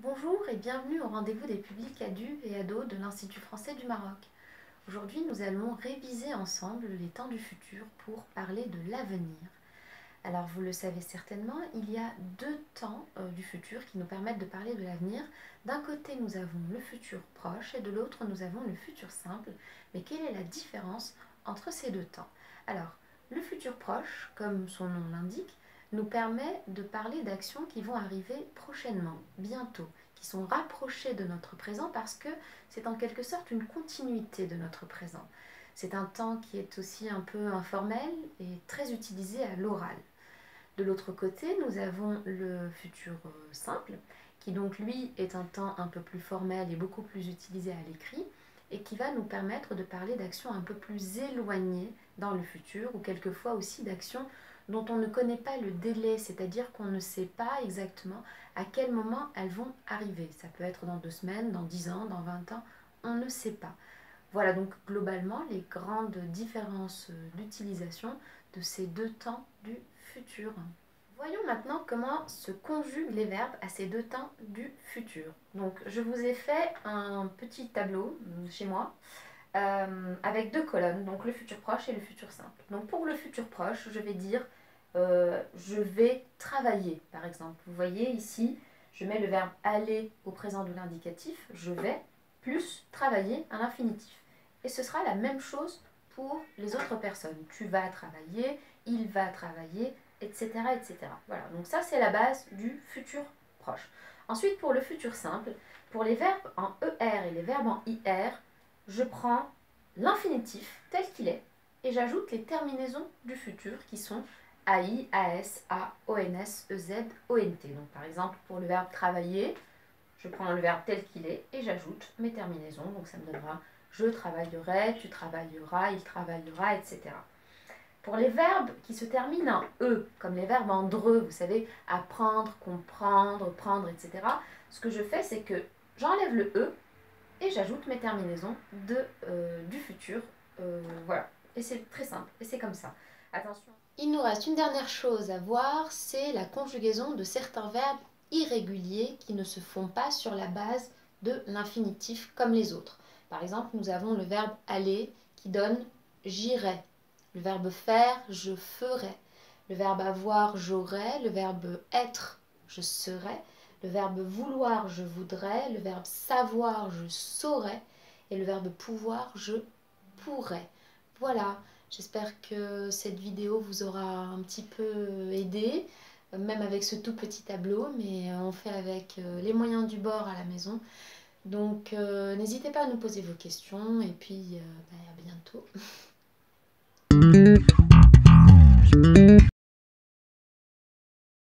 Bonjour et bienvenue au rendez-vous des publics adultes et ados de l'Institut français du Maroc. Aujourd'hui, nous allons réviser ensemble les temps du futur pour parler de l'avenir. Alors, vous le savez certainement, il y a deux temps du futur qui nous permettent de parler de l'avenir. D'un côté, nous avons le futur proche et de l'autre, nous avons le futur simple. Mais quelle est la différence entre ces deux temps? Alors, le futur proche, comme son nom l'indique, nous permet de parler d'actions qui vont arriver prochainement, bientôt, qui sont rapprochées de notre présent parce que c'est en quelque sorte une continuité de notre présent. C'est un temps qui est aussi un peu informel et très utilisé à l'oral. De l'autre côté, nous avons le futur simple, qui donc lui est un temps un peu plus formel et beaucoup plus utilisé à l'écrit, et qui va nous permettre de parler d'actions un peu plus éloignées dans le futur, ou quelquefois aussi d'actions dont on ne connaît pas le délai, c'est-à-dire qu'on ne sait pas exactement à quel moment elles vont arriver. Ça peut être dans 2 semaines, dans 10 ans, dans 20 ans, on ne sait pas. Voilà donc globalement les grandes différences d'utilisation de ces deux temps du futur. Voyons maintenant comment se conjuguent les verbes à ces deux temps du futur. Donc je vous ai fait un petit tableau chez moi avec deux colonnes, donc le futur proche et le futur simple. Donc pour le futur proche, je vais dire je vais travailler par exemple. Vous voyez ici, je mets le verbe aller au présent de l'indicatif, je vais, plus travailler à l'infinitif. Et ce sera la même chose pour les autres personnes. Tu vas travailler, il va travailler, etc. etc. Voilà, donc ça c'est la base du futur proche. Ensuite, pour le futur simple, pour les verbes en ER et les verbes en IR, je prends l'infinitif tel qu'il est et j'ajoute les terminaisons du futur qui sont AI, AS, A, ONS, EZ, ONT. Donc par exemple, pour le verbe travailler, je prends le verbe tel qu'il est et j'ajoute mes terminaisons. Donc ça me donnera je travaillerai, tu travailleras, il travaillera, etc. Pour les verbes qui se terminent en E, comme les verbes en DRE, vous savez, apprendre, comprendre, prendre, etc., ce que je fais, c'est que j'enlève le E et j'ajoute mes terminaisons du futur. Voilà. Et c'est très simple. Et c'est comme ça. Attention. Il nous reste une dernière chose à voir, c'est la conjugaison de certains verbes irréguliers qui ne se font pas sur la base de l'infinitif comme les autres. Par exemple, nous avons le verbe aller qui donne j'irai. Le verbe faire, je ferai. Le verbe avoir, j'aurai. Le verbe être, je serai. Le verbe vouloir, je voudrais. Le verbe savoir, je saurais. Et le verbe pouvoir, je pourrais. Voilà, j'espère que cette vidéo vous aura un petit peu aidé, même avec ce tout petit tableau, mais on fait avec les moyens du bord à la maison. Donc n'hésitez pas à nous poser vos questions et puis à bientôt.